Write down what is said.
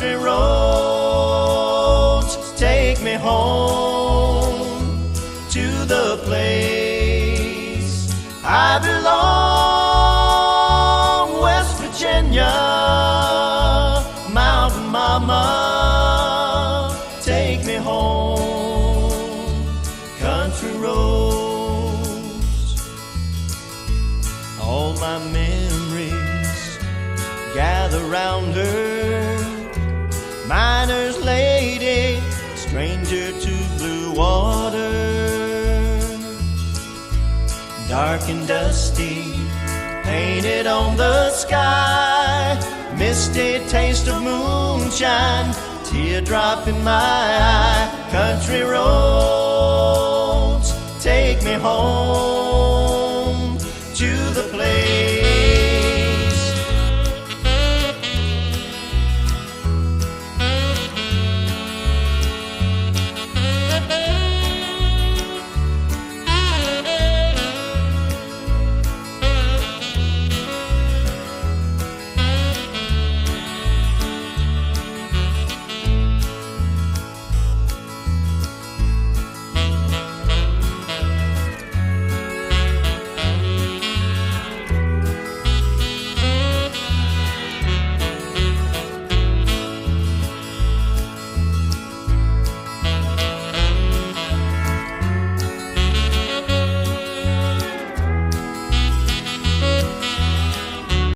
Country roads, take me home to the place I belong. West Virginia, Mountain Mama, take me home. Country roads, all my memories gather round her. Miner's lady, stranger to blue water. Dark and dusty, painted on the sky. Misty taste of moonshine, teardrop in my eye. Country roads, take me home to the place